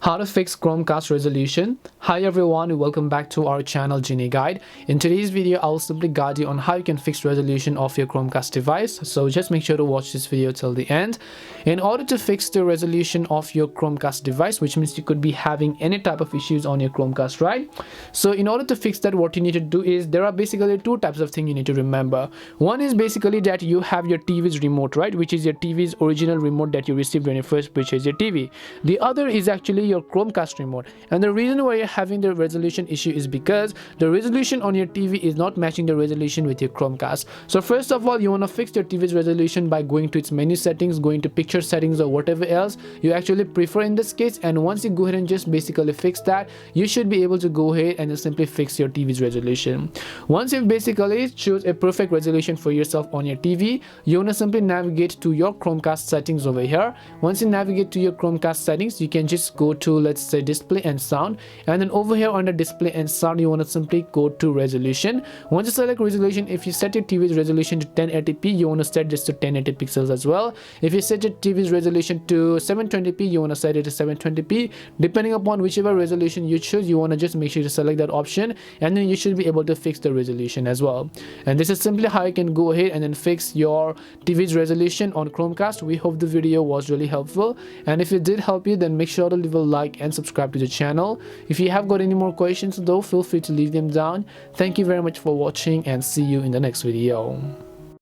How to fix Chromecast resolution. Hi everyone, welcome back to our channel Genie Guide. In today's video, I'll simply guide you on how you can fix resolution of your Chromecast device. So just make sure to watch this video till the end. In order to fix the resolution of your Chromecast device, which means you could be having any type of issues on your Chromecast, right? So in order to fix that, what you need to do is there are basically two types of things you need to remember. One is basically that you have your TV's remote, right? Which is your TV's original remote that you received when you first purchased your TV. The other is actually your Chromecast remote, and the reason why you're having the resolution issue is because the resolution on your TV is not matching the resolution with your Chromecast. So first of all, you want to fix your TV's resolution by going to its menu settings, going to picture settings or whatever else you actually prefer in this case. And once you go ahead and just basically fix that, you should be able to go ahead and just simply fix your TV's resolution. Once you basically choose a perfect resolution for yourself on your TV, you want to simply navigate to your Chromecast settings over here. Once you navigate to your Chromecast settings, you can just go to, let's say, display and sound, and then over here under display and sound, you want to simply go to resolution. Once you select resolution, if you set your TV's resolution to 1080p, you want to set this to 1080 pixels as well. If you set your TV's resolution to 720p, you want to set it to 720p. Depending upon whichever resolution you choose, you want to just make sure to select that option, and then you should be able to fix the resolution as well. And this is simply how you can go ahead and then fix your TV's resolution on Chromecast. We hope the video was really helpful, and if it did help you, then make sure to leave a like and subscribe to the channel. If you have got any more questions though, feel free to leave them down. Thank you very much for watching, and see you in the next video.